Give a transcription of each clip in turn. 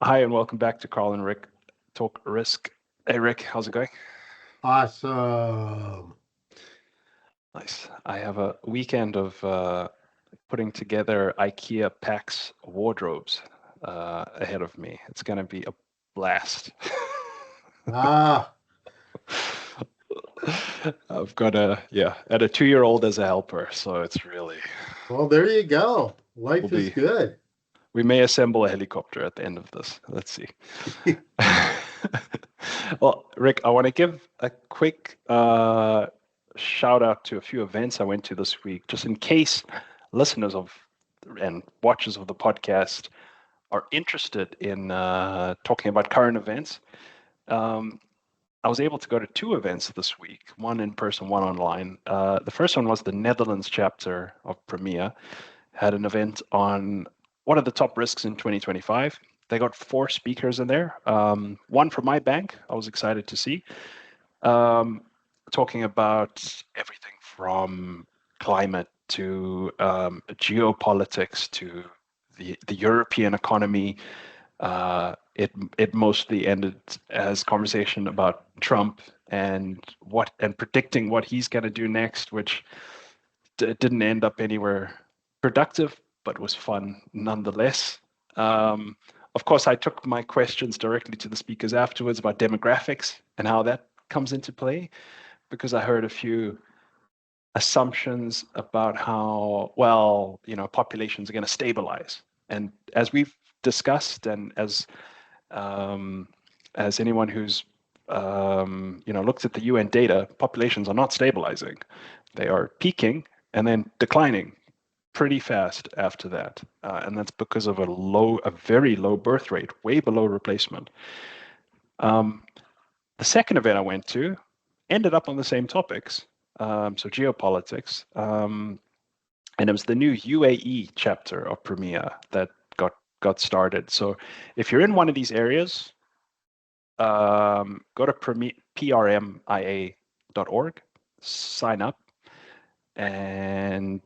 Hi, and welcome back to Carl and Rick Talk Risk. Hey, Rick, how's it going? Awesome. Nice. I have a weekend of putting together IKEA PAX wardrobes ahead of me. It's going to be a blast. Ah, I've got and a 2-year-old as a helper, so it's really well, there you go. will Life is be. good. We may assemble a helicopter at the end of this. Let's see. Well, Rick, I want to give a quick shout out to a few events I went to this week, just in case listeners of and watchers of the podcast are interested in talking about current events. Um, I was able to go to two events this week, one in person, one online. The first one was the Netherlands chapter of Premier, had an event on what are the top risks in 2025. They got four speakers in there. One from my bank, I was excited to see, um, talking about everything from climate to geopolitics to the European economy. It mostly ended as conversation about Trump and predicting what he's going to do next, which didn't end up anywhere productive, but was fun nonetheless. Um, of course, I took my questions directly to the speakers afterwards about demographics and how that comes into play, because I heard a few assumptions about how well populations are going to stabilize. And as we've discussed, and um, as anyone who's looked at the UN data, populations are not stabilizing; they are peaking and then declining pretty fast after that, and that's because of a very low birth rate, way below replacement. Um, the second event I went to ended up on the same topics, so geopolitics, and it was the new UAE chapter of Premier that got started. So if you're in one of these areas, go to prmia.org, sign up, and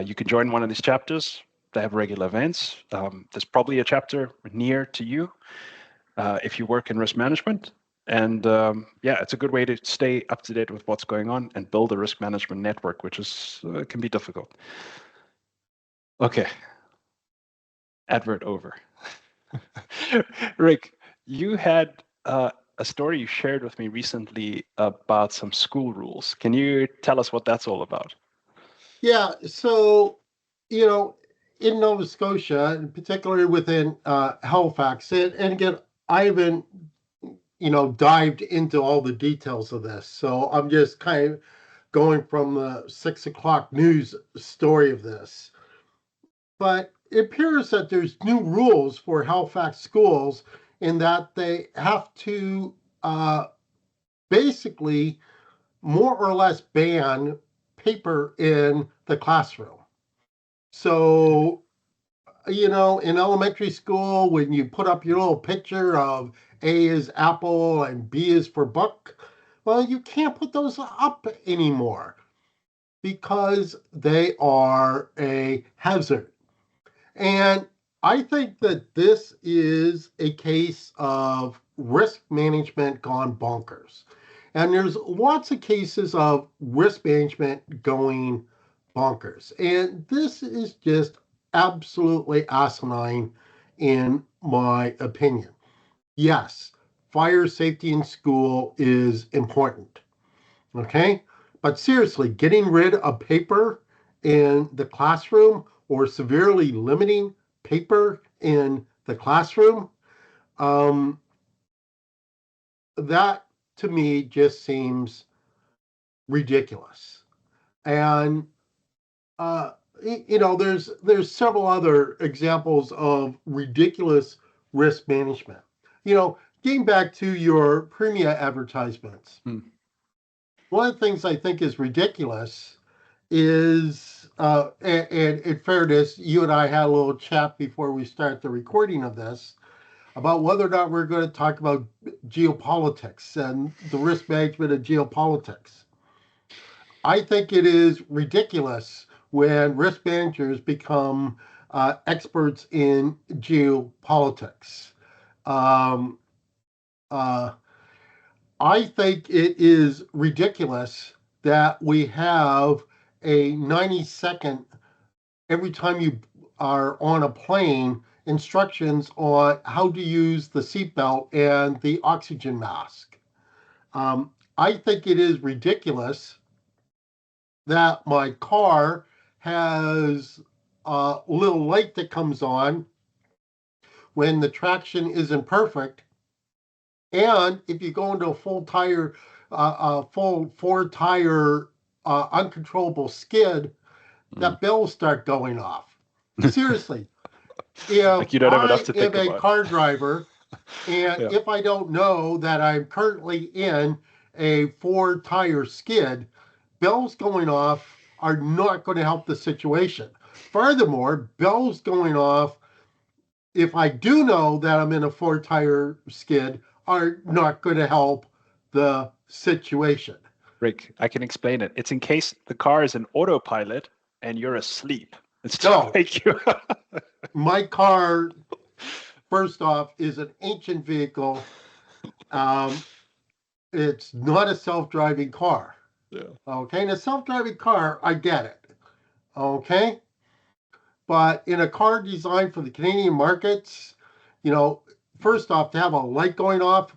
you can join one of these chapters. They have regular events. There's probably a chapter near to you if you work in risk management. And yeah, it's a good way to stay up to date with what's going on and build a risk management network, which is can be difficult. Okay, advert over. Rick, you had a story you shared with me recently about some school rules. Can you tell us what that's all about? Yeah. So, you know, in Nova Scotia, and particularly within Halifax, and again, I haven't, dived into all the details of this. So I'm just kind of going from the 6 o'clock news story of this. But it appears that there's new rules for Halifax schools in that they have to uh, basically more or less ban paper in the classroom. So, in elementary school, when you put up your little picture of A is apple and B is for book, well, you can't put those up anymore because they are a hazard. And I think that this is a case of risk management gone bonkers. And there's lots of cases of risk management going bonkers. And this is just absolutely asinine, in my opinion. Yes, fire safety in school is important. Okay? But seriously, getting rid of paper in the classroom or severely limiting paper in the classroom, um, that to me just seems ridiculous. And uh, there's several other examples of ridiculous risk management. Getting back to your premium advertisements, Hmm. one of the things I think is ridiculous is, and in fairness, you and I had a little chat before we start the recording of this about whether or not we're going to talk about geopolitics and the risk management of geopolitics. I think it is ridiculous when risk managers become experts in geopolitics. Um, uh, I think it is ridiculous that we have a 90-second every time you are on a plane instructions on how to use the seatbelt and the oxygen mask. I think it is ridiculous that my car has a little light that comes on when the traction isn't perfect. And if you go into a full four tire uncontrollable skid, that bells start going off. Seriously, if Like you don't have enough I to am think a about. car driver and Yeah. if I don't know that I'm currently in a four tire skid, bells going off are not going to help the situation. Furthermore, bells going off, if I do know that I'm in a four tire skid, are not going to help the situation. Rick, I can explain it. It's in case the car is an autopilot and you're asleep. It's to No, wake you up. my car, first off, is an ancient vehicle. Um, it's not a self driving car. Yeah. Okay, in a self driving car, I get it. Okay, but in a car designed for the Canadian markets, you know, first off, to have a light going off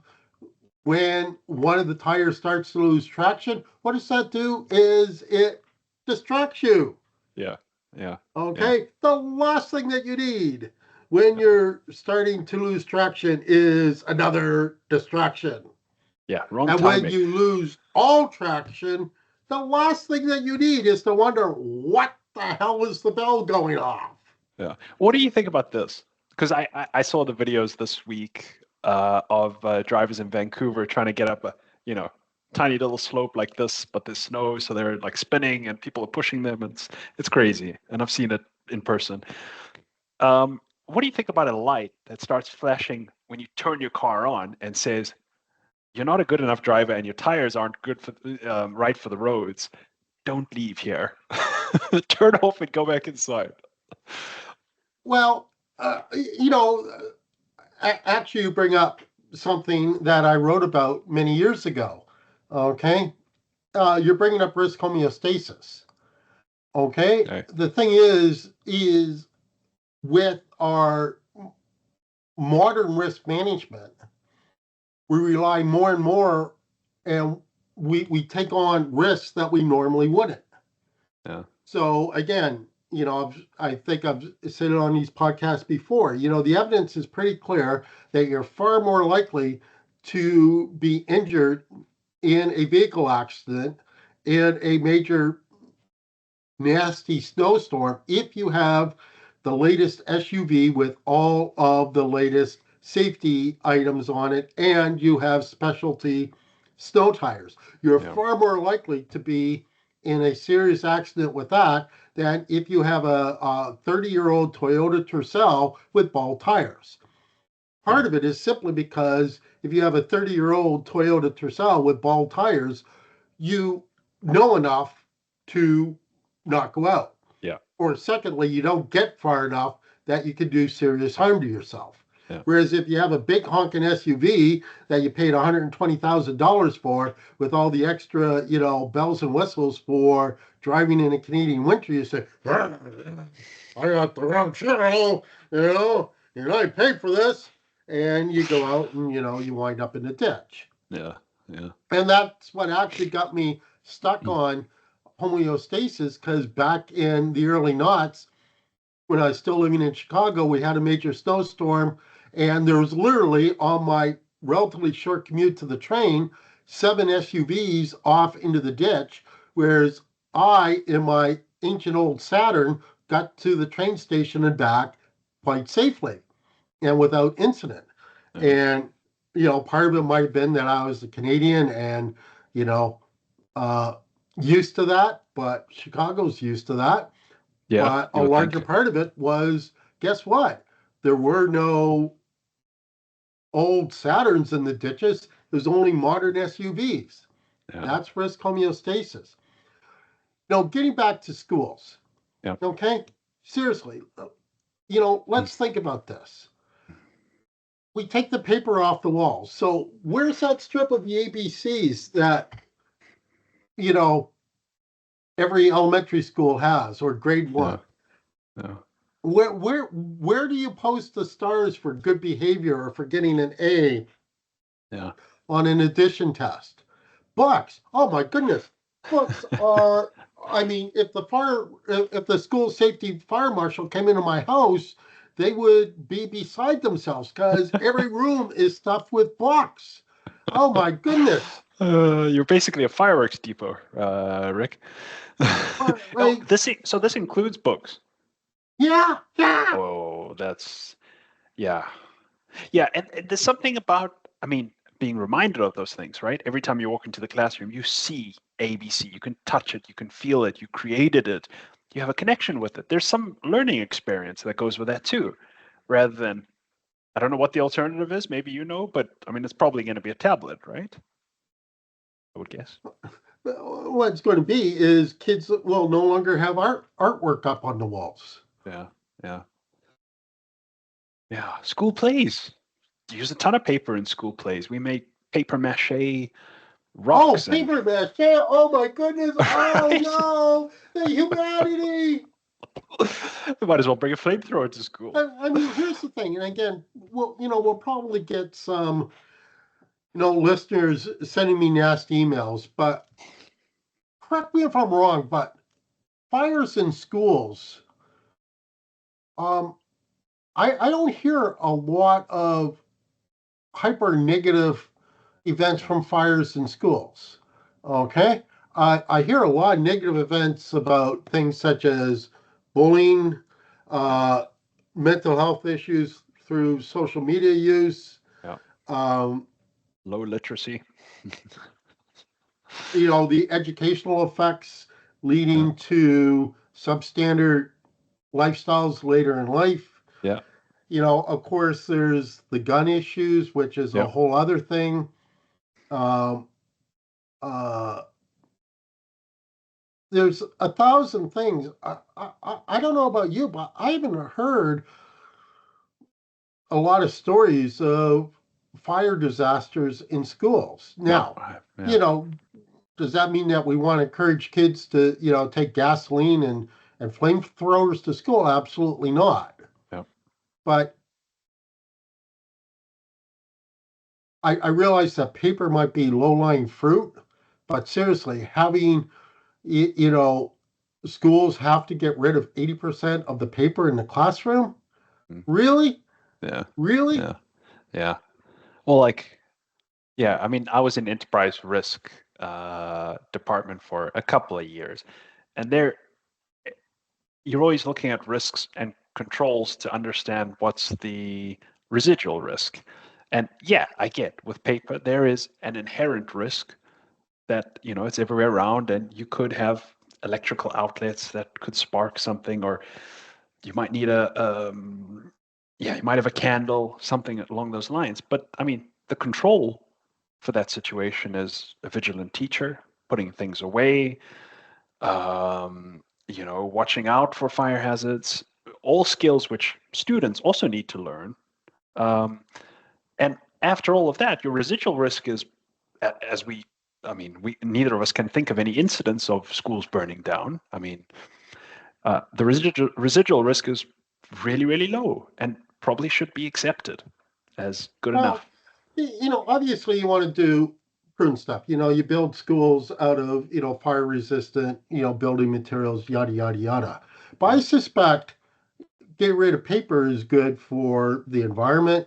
when one of the tires starts to lose traction, what does that do? Is it distracts you. Yeah. Yeah. Yeah. Okay, the last thing that you need when you're starting to lose traction is another distraction. Yeah. Wrong And when timing. you lose all traction, the last thing that you need is to wonder what the hell is the bell going off. Yeah. What do you think about this? Because I saw the videos this week of drivers in Vancouver trying to get up a, you know, tiny little slope like this, but there's snow, so they're like spinning and people are pushing them. And it's crazy. And I've seen it in person. What do you think about a light that starts flashing when you turn your car on and says, you're not a good enough driver and your tires aren't good for right for the roads. Don't leave here. Turn off and go back inside. Well, you know, actually, you bring up something that I wrote about many years ago. Okay, you're bringing up risk homeostasis. Okay, Okay. the thing is with our modern risk management, we rely more and more, and we take on risks that we normally wouldn't. Yeah. So again, you know, I think I've said it on these podcasts before. You know, the evidence is pretty clear that you're far more likely to be injured in a vehicle accident in a major nasty snowstorm if you have the latest SUV with all of the latest safety items on it and you have specialty snow tires. You're Yeah. far more likely to be in a serious accident with that than if you have a 30-year-old Toyota Tercel with ball tires. Yeah. Part of it is simply because if you have a 30-year-old Toyota Tercel with ball tires, you know enough to not go out. Yeah. Or secondly, you don't get far enough that you can do serious harm to yourself. Yeah. Whereas if you have a big honking SUV that you paid $120,000 for with all the extra, you know, bells and whistles for driving in a Canadian winter, you say, I got the wrong channel, and I paid for this. And you go out and, you know, you wind up in the ditch. Yeah. Yeah. And that's what actually got me stuck on homeostasis because back in the early noughts, when I was still living in Chicago, we had a major snowstorm, and there was literally on my relatively short commute to the train, 7 SUVs off into the ditch, whereas I, in my ancient old Saturn, got to the train station and back quite safely and without incident. Yeah. And, you know, part of it might have been that I was a Canadian and, you know, uh, used to that, but Chicago's used to that. Yeah. But a You would larger think. part of it was guess what? There were no old Saturns in the ditches. There's only modern SUVs. Yeah. That's risk homeostasis. Now, getting back to schools, Yeah. okay? Seriously, you know, let's think about this. we take the paper off the walls. So where's that strip of the ABCs that, you know, every elementary school has, or grade one? Yeah. Yeah. Where do you post the stars for good behavior or for getting an A Yeah. on an addition test? Books. Oh my goodness. Books are, I mean, if the school safety fire marshal came into my house, they would be beside themselves because every room is stuffed with books. Oh my goodness. You're basically a fireworks depot, Rick. No, Like, so this includes books. yeah, yeah. Oh, that's yeah. Yeah, and there's something about, I mean, being reminded of those things, right? Every time you walk into the classroom, you see ABC, you can touch it, you can feel it, you created it, you have a connection with it. There's some learning experience that goes with that too, rather than, I don't know what the alternative is, maybe you know, but I mean, it's probably going to be a tablet, right? I would guess. What's going to be is kids will no longer have artwork up on the walls. Yeah, yeah, yeah. School plays. Use a ton of paper in school plays. We make paper mache Oh, rocks and paper mache. Oh my goodness. Oh right. no. The humanity. We might as well bring a flamethrower to school. I mean, here's the thing, and again, we'll probably get some, listeners sending me nasty emails, but correct me if I'm wrong, but fires in schools, um, I don't hear a lot of hyper negative events Yeah, from fires in schools. Okay, I hear a lot of negative events about things such as bullying, yeah, uh, mental health issues through social media use. yeah. Um, Low literacy. the educational effects Yeah, leading to substandard lifestyles later in life. yeah, Of course, there's the gun issues, which is a yeah, whole other thing. Um, uh, there's a thousand things. I don't know about you, but I haven't heard a lot of stories of fire disasters in schools. no, Now, yeah, you know, does that mean that we want to encourage kids to, take gasoline and flamethrowers to school? Absolutely not. yeah, But I realize that paper might be low-lying fruit, but seriously, having, schools have to get rid of 80% of the paper in the classroom? mm, Really? yeah, Really? yeah, yeah. Well, like, yeah, I mean, I was in enterprise risk department for a couple of years, and there you're always looking at risks and controls to understand what's the residual risk. And yeah, I get with paper, there is an inherent risk that, it's everywhere around and you could have electrical outlets that could spark something, or you might need yeah, you might have a candle, something along those lines. But I mean, the control for that situation is a vigilant teacher, putting things away, watching out for fire hazards, all skills which students also need to learn. Um, and after all of that, your residual risk is, as I mean, we neither of us can think of any incidents of schools burning down. I mean, the residual risk is really, really low and probably should be accepted as good Well, enough. obviously you want to do prudent stuff. You build schools out of, fire resistant, building materials, yada, yada, yada. But I Yeah, suspect getting rid of paper is good for the environment.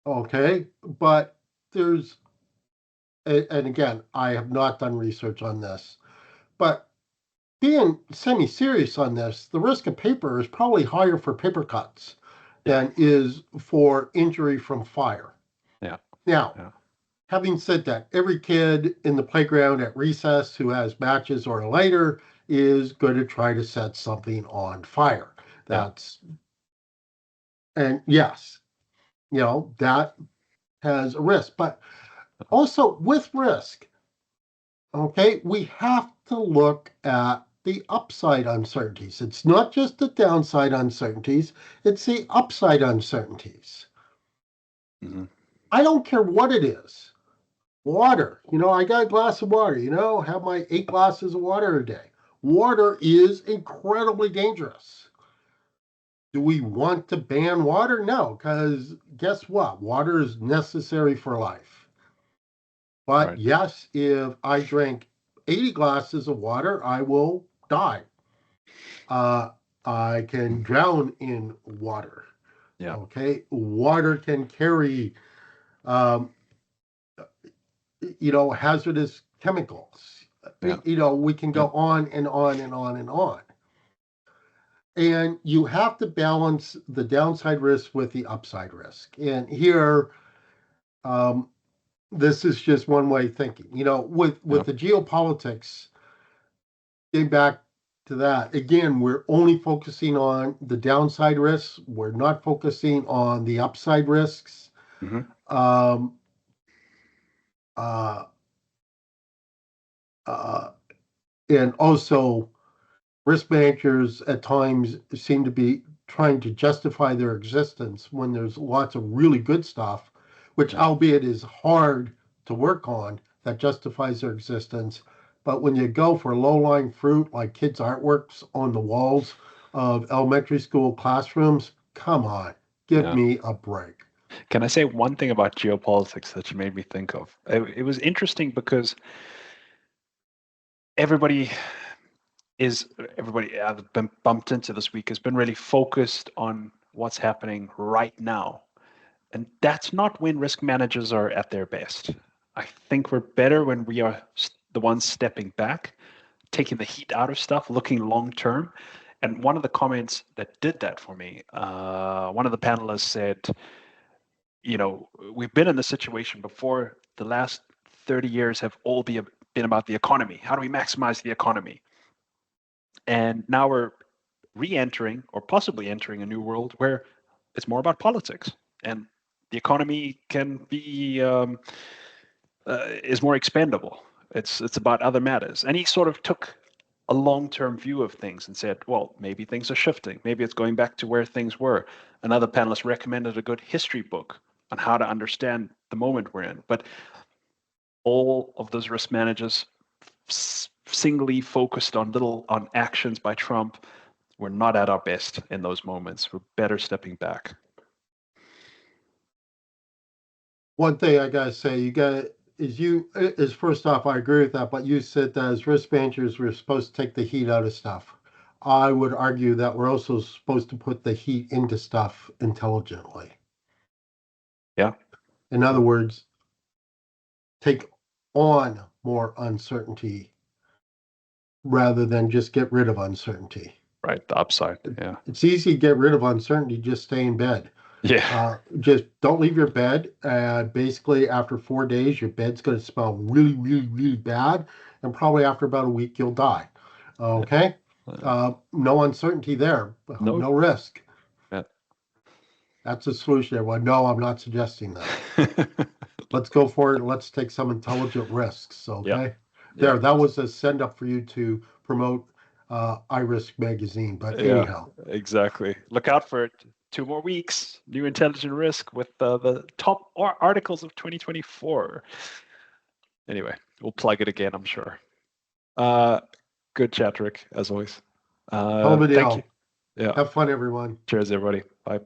Okay. But there's, and again, I have not done research on this, but being semi serious on this, the risk of paper is probably higher for paper cuts yeah, than is for injury from fire. yeah, Now, yeah, having said that, every kid in the playground at recess who has matches or a lighter is going to try to set something on fire. yeah, That's, and yes, that has a risk. But also with risk, okay, we have to look at the upside uncertainties. It's not just the downside uncertainties, it's the upside uncertainties. Mm-hmm. I don't care what it is. Water, I got a glass of water, have my 8 glasses of water a day. Water is incredibly dangerous. Do we want to ban water? No, because guess what? Water is necessary for life. But Right. yes, if I drink 80 glasses of water, I will die. Uh, I can drown in water. Yeah. Okay. Water can carry, um, hazardous chemicals. Yeah. We can Yeah. go on and on and on and on. And you have to balance the downside risk with the upside risk. And here, um, this is just one way of thinking. With Yeah. the geopolitics, getting back to that again, we're only focusing on the downside risks. We're not focusing on the upside risks. Mm-hmm. Um, uh, uh, and also, risk managers at times seem to be trying to justify their existence when there's lots of really good stuff, which, Yeah. albeit is hard to work on, that justifies their existence. But when you go for low-lying fruit like kids' artworks on the walls of elementary school classrooms, come on, give Yeah. me a break. Can I say one thing about geopolitics that you made me think of? It was interesting because everybody everybody I've been bumped into this week has been really focused on what's happening right now. And that's not when risk managers are at their best. I think we're better when we are the ones stepping back, taking the heat out of stuff, looking long term. And one of the comments that did that for me, one of the panelists said, we've been in this situation before. The last 30 years have all been about the economy. How do we maximize the economy? And now we're re-entering or possibly entering a new world where it's more about politics, and the economy can be is more expendable. It's about other matters. And he sort of took a long-term view of things and said, well, maybe things are shifting. Maybe it's going back to where things were. Another panelist recommended a good history book on how to understand the moment we're in. But all of those risk managers singly focused on actions by Trump. We're not at our best in those moments. We're better stepping back. One thing I gotta say, is first off, I agree with that, but you said that as risk managers, we're supposed to take the heat out of stuff. I would argue that we're also supposed to put the heat into stuff intelligently. Yeah. In other words, take on more uncertainty rather than just get rid of uncertainty. Right. The upside. Yeah. It's easy to get rid of uncertainty, just stay in bed. Yeah. Just don't leave your bed. Basically, after 4 days, your bed's going to smell really, really, really bad. And probably after about a week, you'll die. Okay? No uncertainty there, No. no risk. Yeah. That's a solution, everyone. No, I'm not suggesting that. Let's go for it. Let's take some intelligent risks. Okay? Yeah. Yeah. That was a send up for you to promote iRisk magazine. But Yeah. anyhow, Exactly. Look out for it. 2 more weeks. New intelligent risk with the top articles of 2024. Anyway, we'll plug it again, I'm sure. Good chat, Rick, as always. hell of a Thank you. deal. Yeah. Have fun, everyone. Cheers, everybody. Bye.